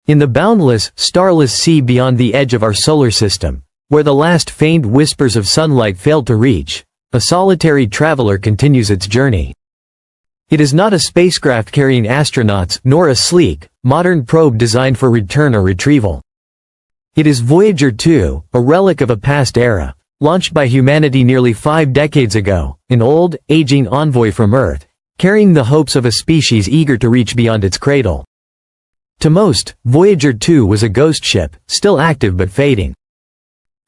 In the boundless, starless sea beyond the edge of our solar system, where the last faint whispers of sunlight failed to reach, a solitary traveler continues its journey. It is not a spacecraft carrying astronauts, nor a sleek, modern probe designed for return or retrieval. It is Voyager 2, a relic of a past era, launched by humanity nearly 5 decades ago, an old, aging envoy from Earth, carrying the hopes of a species eager to reach beyond its cradle. To most, Voyager 2 was a ghost ship, still active but fading.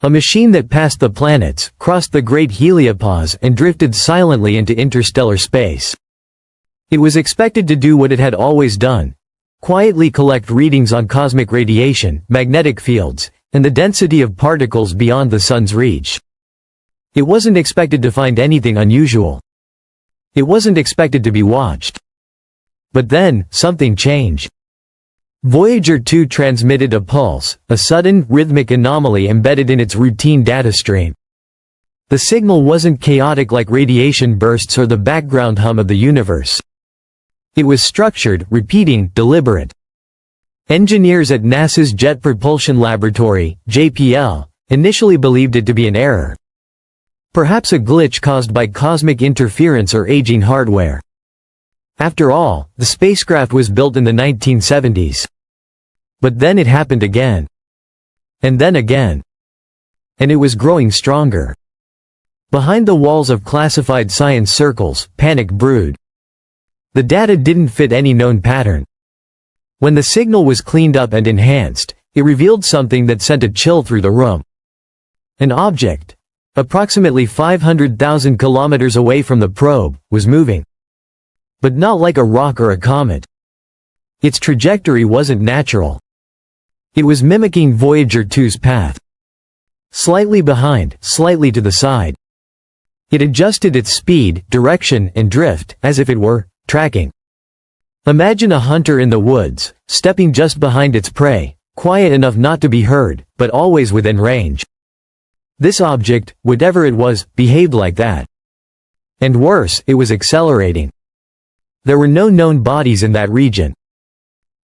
A machine that passed the planets, crossed the great heliopause and drifted silently into interstellar space. It was expected to do what it had always done: quietly collect readings on cosmic radiation, magnetic fields, and the density of particles beyond the sun's reach. It wasn't expected to find anything unusual. It wasn't expected to be watched. But then, something changed. Voyager 2 transmitted a pulse, a sudden, rhythmic anomaly embedded in its routine data stream. The signal wasn't chaotic like radiation bursts or the background hum of the universe. It was structured, repeating, deliberate. Engineers at NASA's Jet Propulsion Laboratory, JPL, initially believed it to be an error. Perhaps a glitch caused by cosmic interference or aging hardware. After all, the spacecraft was built in the 1970s. But then it happened again. And then again. And it was growing stronger. Behind the walls of classified science circles, panic brewed. The data didn't fit any known pattern. When the signal was cleaned up and enhanced, it revealed something that sent a chill through the room. An object, approximately 500,000 kilometers away from the probe, was moving. But not like a rock or a comet. Its trajectory wasn't natural. It was mimicking Voyager 2's path. Slightly behind, slightly to the side. It adjusted its speed, direction, and drift, as if it were tracking. Imagine a hunter in the woods, stepping just behind its prey, quiet enough not to be heard, but always within range. This object, whatever it was, behaved like that. And worse, it was accelerating. There were no known bodies in that region.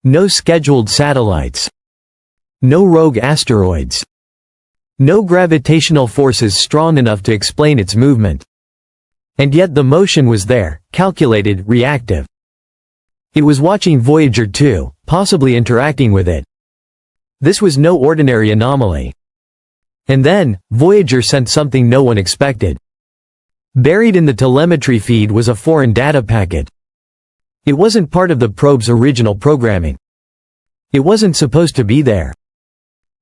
No scheduled satellites. No rogue asteroids. No gravitational forces strong enough to explain its movement. And yet the motion was there, calculated, reactive. It was watching Voyager 2, possibly interacting with it. This was no ordinary anomaly. And then, Voyager sent something no one expected. Buried in the telemetry feed was a foreign data packet. It wasn't part of the probe's original programming. It wasn't supposed to be there.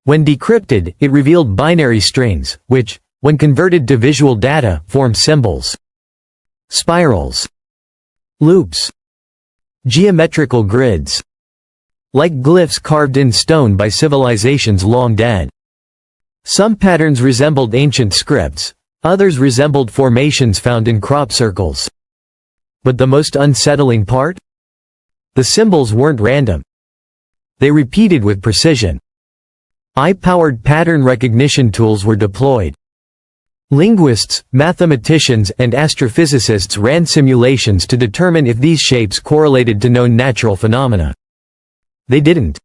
When decrypted, it revealed binary strings, which, when converted to visual data, formed symbols. Spirals. Loops. Geometrical grids. Like glyphs carved in stone by civilizations long dead. Some patterns resembled ancient scripts, others resembled formations found in crop circles. But the most unsettling part? The symbols weren't random. They repeated with precision. Eye-powered pattern recognition tools were deployed. Linguists, mathematicians, and astrophysicists ran simulations to determine if these shapes correlated to known natural phenomena. They didn't.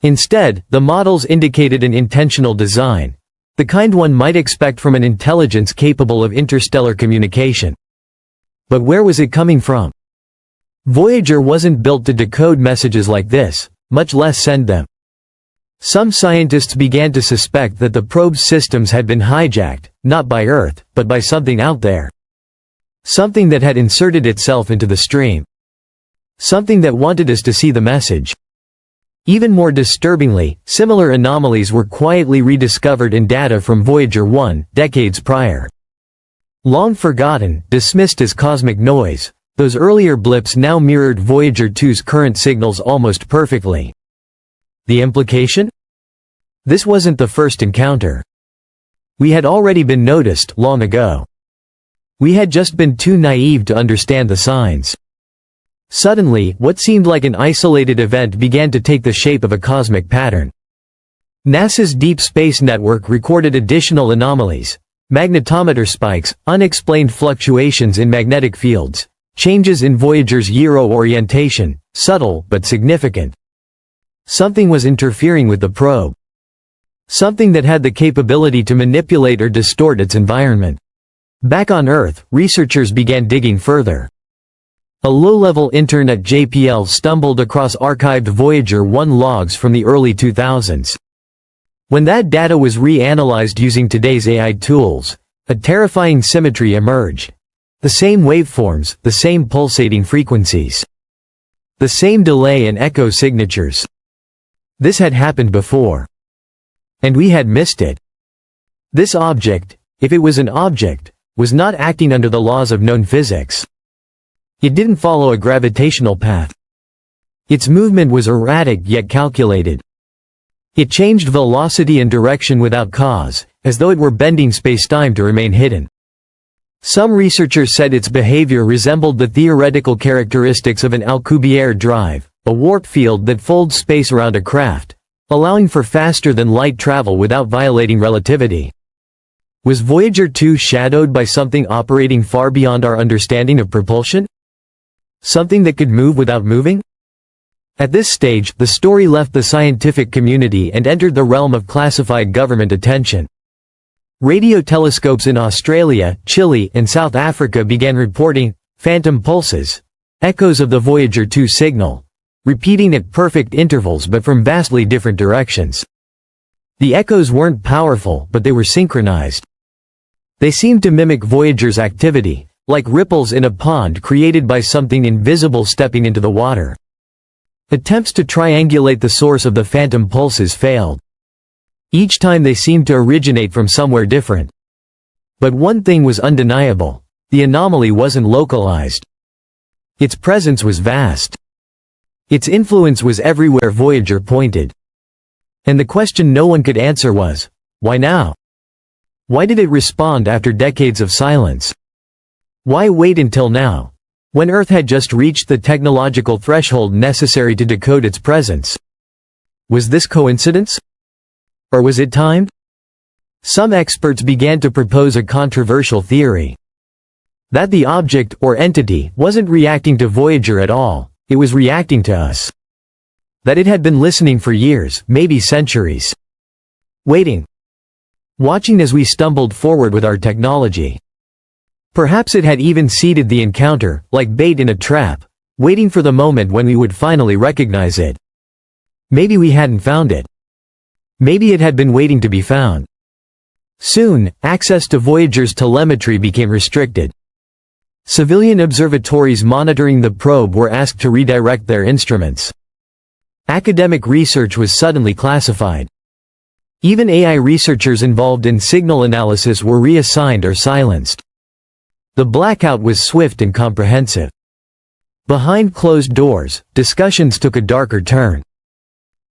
Instead, the models indicated an intentional design, the kind one might expect from an intelligence capable of interstellar communication. But where was it coming from? Voyager wasn't built to decode messages like this, much less send them. Some scientists began to suspect that the probe's systems had been hijacked, not by Earth, but by something out there. Something that had inserted itself into the stream. Something that wanted us to see the message. Even more disturbingly, similar anomalies were quietly rediscovered in data from Voyager 1, decades prior. Long forgotten, dismissed as cosmic noise, those earlier blips now mirrored Voyager 2's current signals almost perfectly. The implication? This wasn't the first encounter. We had already been noticed, long ago. We had just been too naive to understand the signs. Suddenly, what seemed like an isolated event began to take the shape of a cosmic pattern. NASA's Deep Space Network recorded additional anomalies, magnetometer spikes, unexplained fluctuations in magnetic fields, changes in Voyager's gyro orientation, subtle but significant. Something was interfering with the probe. Something that had the capability to manipulate or distort its environment. Back on Earth, researchers began digging further. A low-level intern at JPL stumbled across archived Voyager 1 logs from the early 2000s. When that data was reanalyzed using today's AI tools, a terrifying symmetry emerged. The same waveforms, the same pulsating frequencies. The same delay and echo signatures. This had happened before. And we had missed it. This object, if it was an object, was not acting under the laws of known physics. It didn't follow a gravitational path. Its movement was erratic yet calculated. It changed velocity and direction without cause, as though it were bending spacetime to remain hidden. Some researchers said its behavior resembled the theoretical characteristics of an Alcubierre drive, a warp field that folds space around a craft, allowing for faster-than-light travel without violating relativity. Was Voyager 2 shadowed by something operating far beyond our understanding of propulsion? Something that could move without moving? At this stage, the story left the scientific community and entered the realm of classified government attention. Radio telescopes in Australia, Chile, and South Africa began reporting phantom pulses, echoes of the Voyager 2 signal, repeating at perfect intervals but from vastly different directions. The echoes weren't powerful, but they were synchronized. They seemed to mimic Voyager's activity, like ripples in a pond created by something invisible stepping into the water. Attempts to triangulate the source of the phantom pulses failed. Each time they seemed to originate from somewhere different. But one thing was undeniable: the anomaly wasn't localized. Its presence was vast. Its influence was everywhere Voyager pointed. And the question no one could answer was, why now? Why did it respond after decades of silence? Why wait until now, when Earth had just reached the technological threshold necessary to decode its presence? Was this coincidence? Or was it timed? Some experts began to propose a controversial theory. That the object, or entity, wasn't reacting to Voyager at all, it was reacting to us. That it had been listening for years, maybe centuries. Waiting. Watching as we stumbled forward with our technology. Perhaps it had even seeded the encounter, like bait in a trap, waiting for the moment when we would finally recognize it. Maybe we hadn't found it. Maybe it had been waiting to be found. Soon, access to Voyager's telemetry became restricted. Civilian observatories monitoring the probe were asked to redirect their instruments. Academic research was suddenly classified. Even AI researchers involved in signal analysis were reassigned or silenced. The blackout was swift and comprehensive. Behind closed doors, discussions took a darker turn.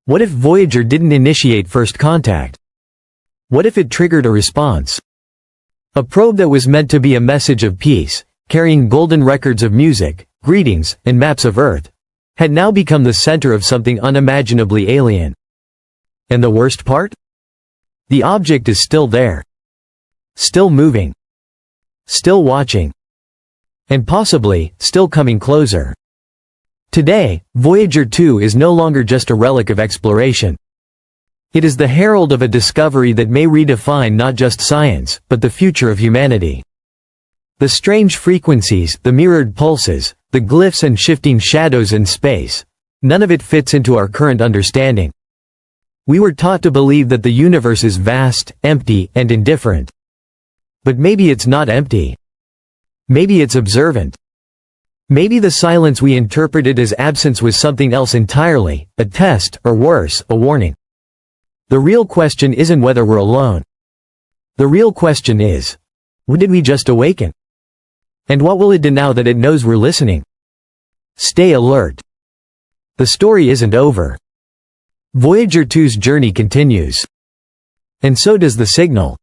What if Voyager didn't initiate first contact? What if it triggered a response? A probe that was meant to be a message of peace, carrying golden records of music, greetings, and maps of Earth, had now become the center of something unimaginably alien. And the worst part? The object is still there. Still moving. Still watching. And possibly, still coming closer. Today, Voyager 2 is no longer just a relic of exploration. It is the herald of a discovery that may redefine not just science, but the future of humanity. The strange frequencies, the mirrored pulses, the glyphs and shifting shadows in space, none of it fits into our current understanding. We were taught to believe that the universe is vast, empty, and indifferent. But maybe it's not empty. Maybe it's observant. Maybe the silence we interpreted as absence was something else entirely, a test, or worse, a warning. The real question isn't whether we're alone. The real question is, when did we just awaken? And what will it do now that it knows we're listening? Stay alert. The story isn't over. Voyager 2's journey continues. And so does the signal.